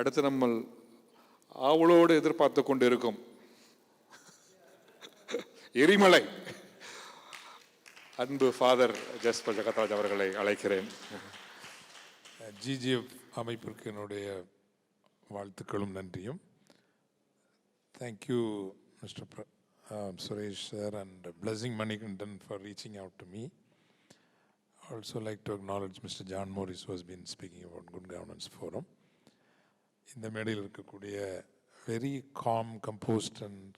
அடுத்து நம்ம ஆவலோடு எதிர்பார்த்து கொண்டு இருக்கும் எரிமலை அன்பு ஃபாதர் ஜஸ்பர் ஜெகத்ராஜ் அவர்களை அழைக்கிறேன். GGF அமைப்பிற்கு என்னுடைய வாழ்த்துக்களும் நன்றியும். Thank you mister Suresh sir and Blessing Manickam for reaching out to me. I also like to acknowledge Mr. John Morris who has been speaking about Good Governance Forum. இந்த மேடையில் இருக்கக்கூடிய very calm, composed and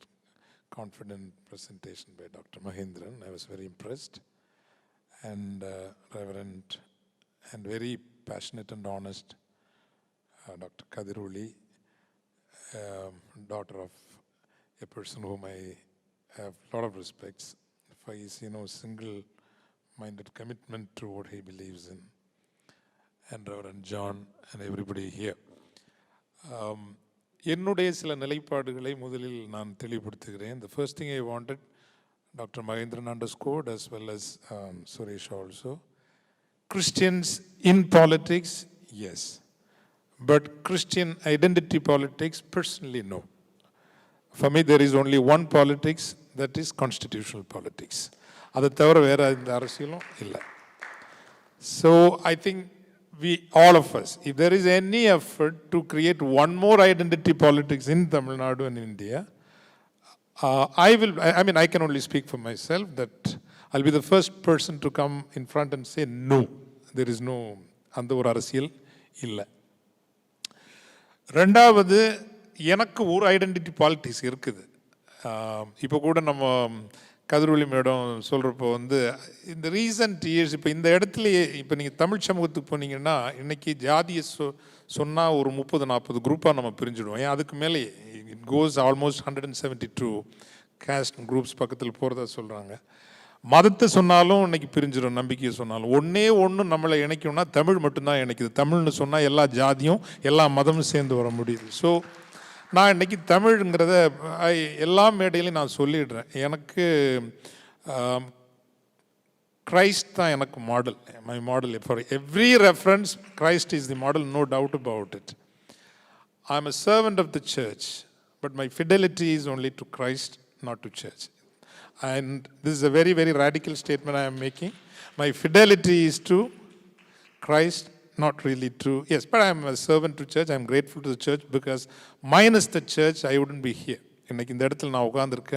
confident presentation by Dr. Mahendran. I was very impressed. And Reverend and very passionate and honest Dr. Kathiroli, daughter of a person whom I have a lot of respects for his, single-minded commitment to what he believes in. And Reverend John and everybody here. என்னுடைய சில நிலைப்பாடுகளை முதலில் நான் தெளிவுபடுத்துகிறேன். The first thing I wanted, Dr. Mahendran underscored as well as Suresh also. Christians in politics, yes. But Christian identity politics, personally, no. For me, there is only one politics, that is constitutional politics. அது தவிர வேற இந்த அரசியலும் இல்லை. So I think we, all of us, if there is any effort to create one more identity politics in Tamil Nadu and India, I can only speak for myself that I'll be the first person to come in front and say no, there is no, அந்த ஒரு அரசியல் இல்லை. ரெண்டாவது, எனக்கு ஒரு identity politics இருக்குது. இப்போ கூட நம்ம கதிரொலி மேடம் சொல்கிறப்போ இந்த ரீசன்ட் இயர்ஸ் இப்போ இந்த இடத்துலையே இப்போ நீங்கள் தமிழ் சமூகத்துக்கு போனீங்கன்னா இன்றைக்கி ஜாதியை சொன்னால் ஒரு 30-40 குரூப்பாக நம்ம பிரிஞ்சுடுவோம். ஏன் அதுக்கு மேலே it goes almost 172 caste groups பக்கத்தில் போகிறதா சொல்கிறாங்க. மதத்தை சொன்னாலும் இன்னைக்கு பிரிஞ்சிடும், நம்பிக்கையை சொன்னாலும். ஒன்று நம்மளை இணைக்கணும்னா தமிழ் மட்டும்தான் இணைக்குது. தமிழ்னு சொன்னால் எல்லா ஜாதியும் எல்லா மதமும் சேர்ந்து வர முடியுது. ஸோ நான் இன்றைக்கி தமிழ்ங்கிறத எல்லா மேடையிலையும் நான் சொல்லிடுறேன். எனக்கு கிரைஸ்ட் தான் எனக்கு model. My model for every reference Christ is the model, no doubt about it. I am a servant of the church, but my fidelity is only to Christ, not to church. And this is a very, very radical statement I am making. My fidelity is to Christ, not really to, yes, but I am a servant to church. I am grateful to the church because minus the church, I wouldn't be here. இன்னைக்கு இந்த இடத்துல நான் உட்கார்ந்திருக்க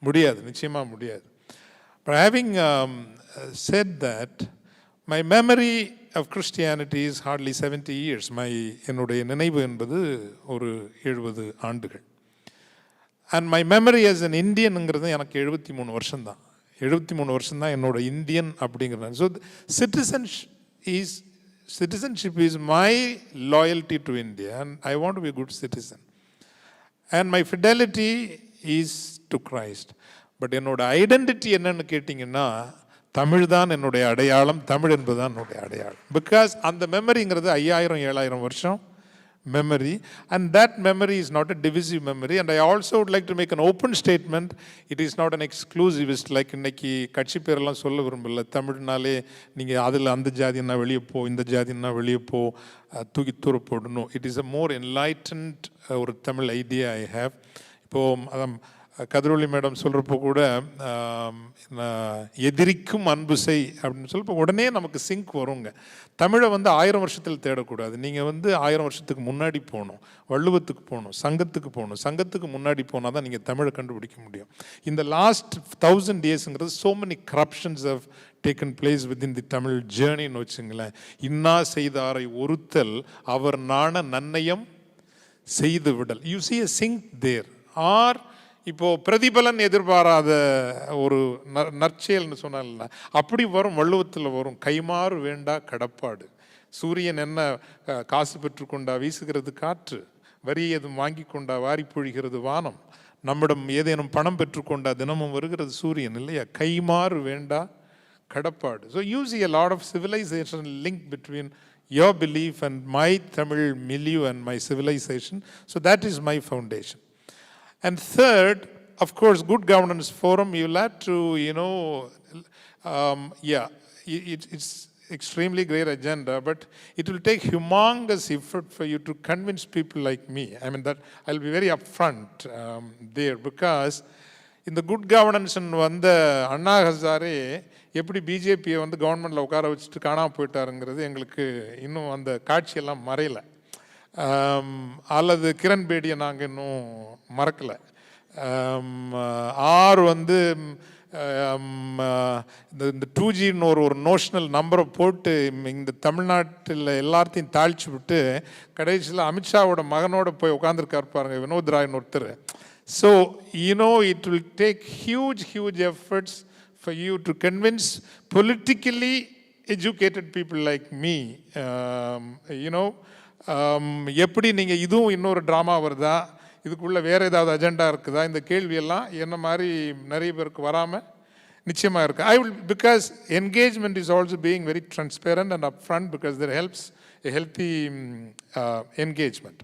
முடியாது, நிச்சயமாக முடியாது. But having said that, my memory of Christianity is hardly 70 years. என்னுடைய நினைவு என்பது ஒரு 70 ஆண்டுகள். And my memory as an இந்தியனுங்கிறது எனக்கு 73 வருஷம்தான். 73 வருஷம்தான் என்னோட இந்தியன் அப்படிங்கிறது. So citizenship is my loyalty to India and I want to be a good citizen. And my fidelity is to Christ. But என்னோட ஐடென்டிட்டி என்னன்னு கேட்டிங்கன்னா தமிழ் தான் என்னுடைய அடையாளம், தமிழ் என்பது தான் என்னுடைய அடையாளம். பிகாஸ் அந்த மெமரிங்கிறது 5000-7000 வருஷம் memory, and that memory is not a divisive memory. And I also would like to make an open statement, it is not an exclusivist like இன்னைக்கு கட்சி பேரெல்லாம் சொல்ல விரும்பல. தமிழ்னாலே நீங்கள் அதில் அந்த ஜாதின்னா வெளியே போ, இந்த ஜாதின்னா வெளியே போ, தூக்கி தூர போடணும். It is a more enlightened ஒரு தமிழ் ஐடியா ஐ ஹேவ். இப்போது அதான் கதிரொலி மேடம் சொல்கிறப்போ கூட எதிரிக்கும் அன்பு செய் அப்படின்னு சொல்லப்போ உடனே நமக்கு சிங்க் வருங்க. தமிழை 1000 வருஷத்தில் தேடக்கூடாது. நீங்கள் 1000 வருஷத்துக்கு முன்னாடி போகணும், வள்ளுவத்துக்கு போகணும், சங்கத்துக்கு போகணும். சங்கத்துக்கு முன்னாடி போனால் தான் நீங்கள் தமிழை கண்டுபிடிக்க முடியும். இந்த last 1000 இயர்ஸுங்கிறது so many corruptions have taken place within the Tamil journeyன்னு வச்சுங்களேன். இன்னா செய்தாரை ஒருத்தல் அவர் நாண நன்னயம் செய்து விடல். You see a sink there. ஆர் இப்போது பிரதிபலன் எதிர்பாராத ஒரு நற்செயல்னு சொன்னால அப்படி வரும், வள்ளுவத்தில் வரும். கைமாறு வேண்டா கடப்பாடு. சூரியன் என்ன காசு பெற்றுக்கொண்டா வீசுகிறது காற்று, வரி எதுவும் வாங்கி கொண்டா வாரி பொழிகிறது வானம், நம்மிடம் ஏதேனும் பணம் பெற்றுக்கொண்டா தினமும் வருகிறது சூரியன், இல்லையா? கைமாறு வேண்டா கடப்பாடு. So you see a lot of civilization link between your belief and my Tamil milieu and my civilization. So that is my foundation. And third, of course, Good Governance Forum, you'll have to, extremely great agenda, but it will take humongous effort for you to convince people like me. I mean, that I'll be very upfront there, because இந்த good governance வந்த அண்ணா ஹசாரே எப்படி பிஜேபியை வந்து கவர்மெண்ட்டில் உட்கார வச்சுட்டு காணாமல் போயிட்டாருங்கிறது எங்களுக்கு இன்னும் அந்த காட்சியெல்லாம் மறையலை. அல்லது கிரண் பேடியை நாங்கள் இன்னும் மறக்கலை. ஆர் வந்து இந்த 2Gன்னு ஒரு நோஷனல் நம்பரை போட்டு இந்த தமிழ்நாட்டில் எல்லாத்தையும் தாழ்ச்சி விட்டு கடைசியில் அமித்ஷாவோட மகனோட போய் உட்காந்துருக்காரு பாருங்க, வினோத் ராய்னு ஒருத்தர். So, it will take huge efforts for you to convince politically educated people like me. எப்படி நீங்கள் இதுவும் இன்னொரு ட்ராமா வருதா, இதுக்குள்ளே வேறு ஏதாவது அஜெண்டா இருக்குதா, இந்த கேள்வியெல்லாம் என்ன மாதிரி நிறைய பேருக்கு வராமல் நிச்சயமாக இருக்குது. I will, because engagement is also being very transparent and upfront, because that helps a healthy engagement.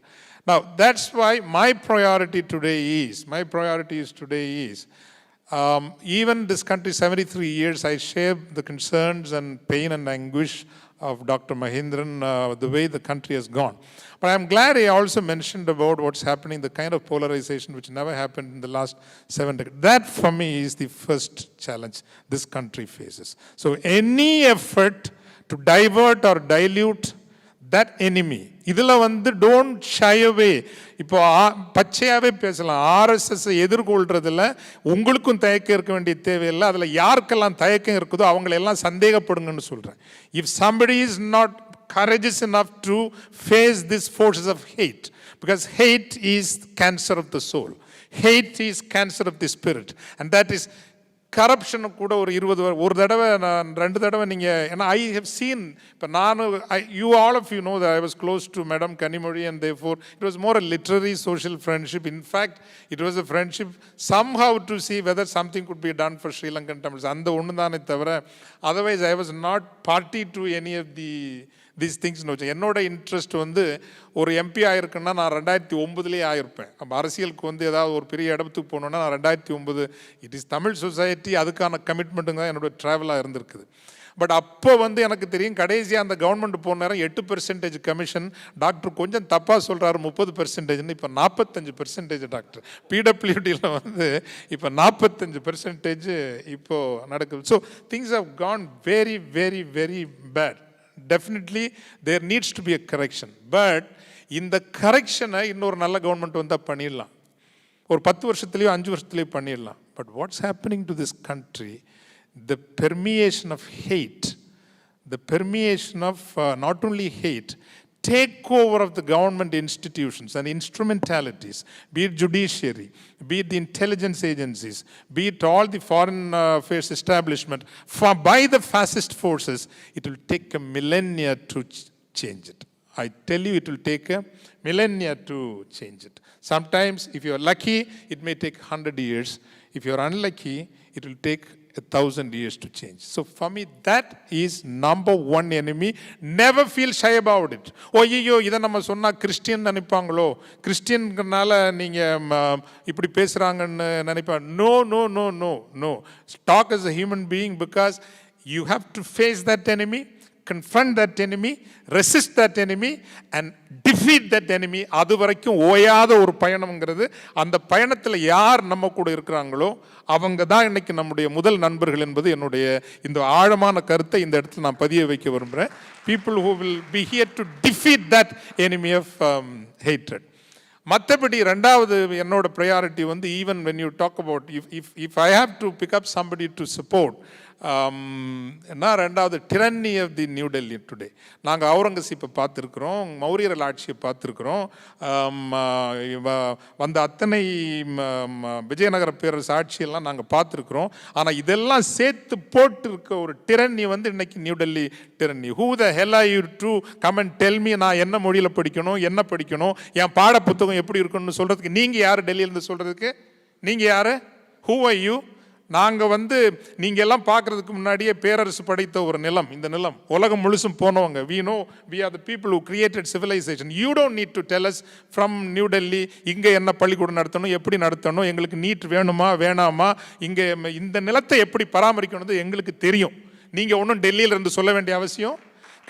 Now, that's why my priority today is, even this country, 73 years, I share the concerns and pain and anguish of Dr. Mahendran, the way the country has gone. But I'm glad he also mentioned about what's happening, the kind of polarization which never happened in the last 7 decades. That for me is the first challenge this country faces. So any effort to divert or dilute that enemy, இதில் வந்து don't shy அவே. இப்போ பச்சையாகவே பேசலாம், RSS எதிர்கொள்றதுல உங்களுக்கும் தயக்கம் இருக்க வேண்டிய தேவையில்லை. அதில் யாருக்கெல்லாம் தயக்கம் இருக்குதோ அவங்களெல்லாம் சந்தேகப்படுங்கன்னு சொல்கிறேன். If somebody is not courageous enough to face these forces of hate, because hate is cancer of the soul, hate is cancer of the spirit, and that is கரப்ஷனு கூட ஒரு தடவை நான் 2 தடவை நீங்கள், ஏன்னா ஐ ஹவ் சீன், இப்போ you all of you know that I was close to Madam Kanimozhi, and therefore it was more a literary social friendship. In fact, it was a friendship somehow to see whether something could be done for Sri Lankan Tamils. அந்த ஒன்று தானே தவிர, otherwise I was not party to any of these things. என்னோட interest வந்து ஒரு MP ஆயிருக்குன்னா நான் 2009 ஆயிருப்பேன். அப்போ அரசியலுக்கு வந்து ஏதாவது ஒரு பெரிய இடத்துக்கு போகணுன்னா நான் 2009, இட் இஸ் தமிழ் சொசைட்டி, அதுக்கான கமிட்மெண்ட்டுங்க தான் என்னோட ட்ராவலாக இருந்திருக்குது. பட் அப்போ வந்து எனக்கு தெரியும், கடைசியாக அந்த கவர்மெண்ட் போன நேரம் 8% கமிஷன், டாக்டர் கொஞ்சம் தப்பாக சொல்கிறாரு 30%, இப்போ 45% டாக்டர். பிடபிள்யூடியில் வந்து இப்போ 45% இப்போது நடக்குது. So things have gone very very very bad. Definitely there needs to be a correction, but இந்த கரெக்ஷனை இன்னொரு நல்ல கவர்மெண்ட் வந்தால் பண்ணிடலாம், ஒரு 10 வருஷத்துலேயோ 5 வருஷத்துலேயோ பண்ணிடலாம். But what's happening to this country, the permeation of hate, the permeation of not only hate, takeover of the government institutions and instrumentalities, be it judiciary, be it the intelligence agencies, be it all the foreign affairs establishment, by the fascist forces, it will take a millennia to change it. I tell you, it will take a millennia to change it. Sometimes, if you are lucky, it may take 100 years. If you are unlucky, it will take 1,000 years to change. So for me, that is number one enemy. Never feel shy about it. ஐயோ இதை நம்ம சொன்னால் Christian நினைப்பாங்களோ, கிறிஸ்டியன்னால நீங்கள் இப்படி பேசுகிறாங்கன்னு நினைப்பாங்க. No, no, no, no, no. Talk as a human being, because you have to face that enemy, confront that enemy, resist that enemy and defeat that enemy. அது வரைக்கும் ஓயாத ஒரு பயணம்ங்கிறது. அந்த பயணத்தில் யார் நம்ம கூட இருக்கிறாங்களோ அவங்க தான் இன்னைக்கு நம்முடைய முதல் நண்பர்கள் என்பது என்னுடைய இந்த ஆழமான கருத்தை இந்த இடத்துல நான் பதிய வைக்க விரும்புகிறேன். People who will be here to defeat that enemy of hatred. மற்றபடி ரெண்டாவது என்னோட ப்ரையாரிட்டி வந்து, even when you talk about if I have to pick up somebody to support, நான் ரெண்டாவது tyranny of the New Delhi today. நாங்கள் அவுரங்கசீப்பை பார்த்துருக்குறோம், மௌரியர்கள் ஆட்சியை பார்த்துருக்குறோம், வந்த அத்தனை விஜயநகர பேரரசு ஆட்சியெல்லாம் நாங்கள் பார்த்துருக்குறோம். ஆனால் இதெல்லாம் சேர்த்து போட்டு இருக்க ஒரு டிரன்னி வந்து இன்னைக்கு New Delhi tyranny. Who the hell are you to come and tell me, நான் என்ன மொழியில் படிக்கணும், என்ன படிக்கணும், என் பாட புத்தகம் எப்படி இருக்கணும்னு சொல்கிறதுக்கு நீங்கள் யார்? டெல்லியிலேருந்து சொல்கிறதுக்கு நீங்கள் யார்? Who are you? நாங்கள் வந்து நீங்கள் எல்லாம் பார்க்குறதுக்கு முன்னாடியே பேரரசு படைத்த ஒரு நிலம், இந்த நிலம் உலகம் முழுசும் போனவங்க. we know we are the people who created civilization. You don't need to tell us from New Delhi இங்கே என்ன பள்ளிக்கூடம் நடத்தணும், எப்படி நடத்தணும், எங்களுக்கு நீட் வேணுமா வேணாமா, இங்கே இந்த நிலத்தை எப்படி பராமரிக்கணும் எங்களுக்கு தெரியும். நீங்கள் ஒன்றும் டெல்லியில் இருந்து சொல்ல வேண்டிய அவசியம்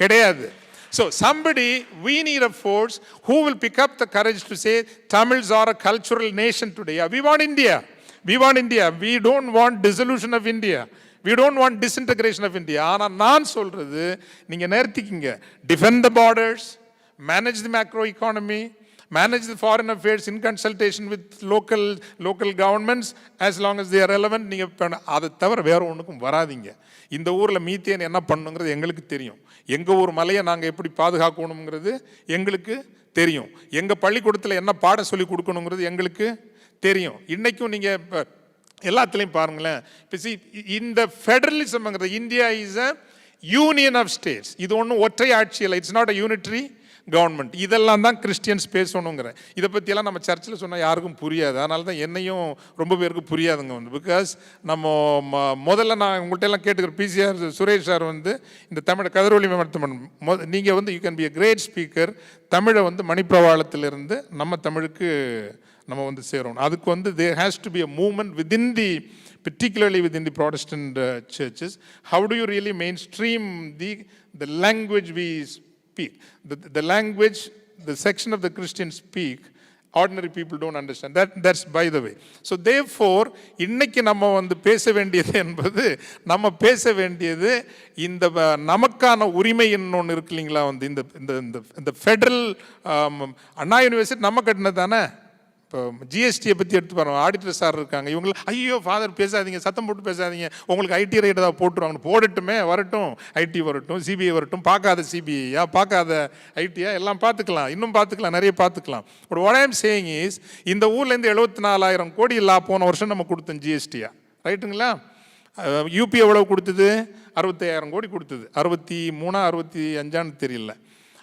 கிடையாது. So somebody, we need a force who will pick up the courage to say Tamils are a cultural nation today. We want India. We want India. We don't want dissolution of India. We don't want disintegration of India. ஆனால் நான் சொல்றது நீங்க நிறுத்திக்கிங்க. Defend the borders, manage the macro economy, manage the foreign affairs in consultation with local governments as long as they are relevant. நீங்க அதை தவிர வேற ஒன்றுக்கும் வராதிங்க. இந்த ஊரில் மீத்தேன் என்ன பண்ணுங்கிறது எங்களுக்கு தெரியும். எங்கள் ஊர் மலையை நாங்கள் எப்படி பாதுகாக்கணுங்கிறது எங்களுக்கு தெரியும். எங்கள் பள்ளிக்கூடத்தில் என்ன பாடம் சொல்லி கொடுக்கணுங்கிறது எங்களுக்கு தெரியும். இன்றைக்கும் நீங்கள் எல்லாத்துலேயும் பாருங்களேன். இப்போ இந்த ஃபெடரலிசம்ங்கிறது India is a union of states. இது ஒன்றும் ஒற்றை ஆட்சி இல்லை. It's not a unitary government. இதெல்லாம் தான் கிறிஸ்டியன்ஸ் பேசணுங்கிறேன். இதை பற்றியெல்லாம் நம்ம சர்ச்சில் சொன்னால் யாருக்கும் புரியாது. அதனால தான் என்னையும் ரொம்ப பேருக்கு புரியாதுங்க பிகாஸ் நம்ம முதல்ல நான் உங்கள்கிட்ட எல்லாம் கேட்டுக்கிறேன். PCR சுரேஷ் சார் இந்த தமிழ் கதிரொலி மருத்துவமன் நீங்கள் you can be a great speaker. தமிழை மணிப்பிரவாளத்திலிருந்து நம்ம தமிழுக்கு நம்ம சேரணும். அதுக்கு there has to be a movement within the, particularly within the Protestant churches. How do you really mainstream the language we speak? The language, the section of the Christians speak, ordinary people don't understand. That's by the way. So therefore, இன்னைக்கு நம்ம பேச வேண்டியது என்பது நம்ம பேச வேண்டியது இந்த நமக்கான உரிமை இன்னொன்று இருக்கு இல்லைங்களா. இந்த ஃபெடரல் அண்ணா யூனிவர்சிட்டி நம்ம கட்டினது தானே. இப்போ ஜிஎஸ்டியை பற்றி எடுத்து பாருங்க. ஆடிட்டர் சார் இருக்காங்க. இவங்க ஐயோ ஃபாதர் பேசாதீங்க, சத்தம் போட்டு பேசாதீங்க, உங்களுக்கு ஐடி ரைட் ஏதாவது போட்டுருவாங்க. போடட்டுமே, வரட்டும், ஐடி வரட்டும், சிபிஐ வரட்டும். பார்க்காத சிபிஐயா, பார்க்காத ஐடியா, எல்லாம் பார்த்துக்கலாம், இன்னும் பார்த்துக்கலாம், நிறைய பார்த்துக்கலாம். But what I am saying is, இந்த ஊர்லேருந்து 74,000 கோடி போன வருஷம் நம்ம கொடுத்தோம் ஜிஎஸ்டியா, ரைட்டுங்களா. யூபி எவ்வளோ கொடுத்தது? 65,000 கோடி கொடுத்தது. 63 65 தெரியல.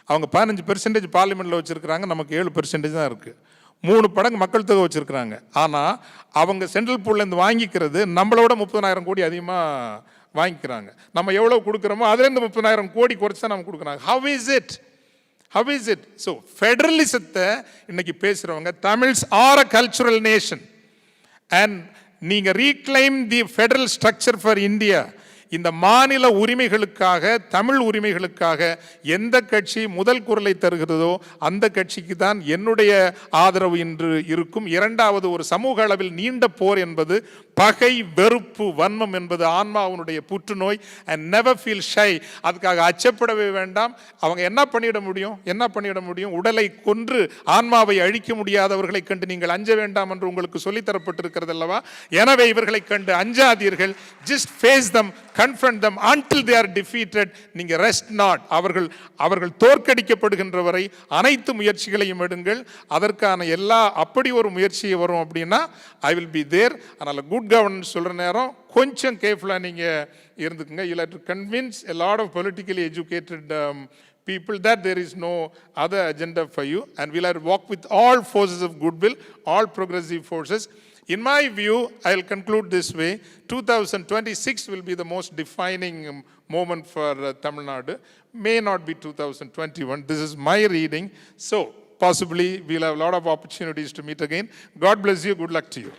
அவங்க 15% பார்லிமெண்ட்டில் வச்சுருக்கிறாங்க, நமக்கு 7% தான் இருக்குது. 3 மடங்கு மக்கள் தொகை வச்சுருக்கிறாங்க. ஆனால் அவங்க சென்ட்ரல் பூல்லேருந்து வாங்கிக்கிறது நம்மளோட 30,000 கோடி அதிகமாக வாங்கிக்கிறாங்க. நம்ம எவ்வளோ கொடுக்குறோமோ அதுலேருந்து 30,000 கோடி குறைச்சி தான் நம்ம கொடுக்குறாங்க. How is it? ஸோ ஃபெடரலிசத்தை இன்னைக்கு பேசுகிறவங்க, Tamils are a cultural nation and நீங்கள் reclaim the federal structure for India. இந்த மாநில உரிமைகளுக்காக, தமிழ் உரிமைகளுக்காக எந்த கட்சி முதல் குரலை தருகிறதோ அந்த கட்சிக்கு தான் என்னுடைய ஆதரவு இன்று இருக்கும். இரண்டாவது, ஒரு சமூக அளவில் நீண்ட போர் என்பது பகை, வெறுப்பு, வன்மம் என்பது ஆன்மாவினுடைய புற்றுநோய். And never feel shy. அதுக்காக அச்சப்படவே வேண்டாம். அவங்க என்ன பண்ணிட முடியும்? உடலை கொன்று ஆன்மாவை அழிக்க முடியாதவர்களை கண்டு நீங்கள் அஞ்ச வேண்டாம் என்று உங்களுக்கு சொல்லித்தரப்பட்டிருக்கிறது அல்லவா. எனவே இவர்களை கண்டு அஞ்சாதீர்கள். Just face them, confront them until they are defeated. நீங்க rest not. அவர்கள் தோற்கடிக்கப்படுகின்ற வரை அனைத்து முயற்சிகளையும் எடுங்கள். அதற்கான எல்லா அப்படி ஒரு முயற்சியை வரும் அப்படின்னா I will be there. அதனால குட் கவர்னன்ஸ் சொல்ற நேரம் கொஞ்சம் கேர்ஃபுல்லாக நீங்க இருந்துக்குங்க. You have to convince a lot of politically educated people that there is no other agenda for you, and we'll have to walk with all forces of goodwill, all progressive forces. In my view, I'll conclude this way. 2026 will be the most defining moment for Tamil Nadu. May not be 2021. This is my reading. So, possibly we'll have a lot of opportunities to meet again. God bless you. Good luck to you.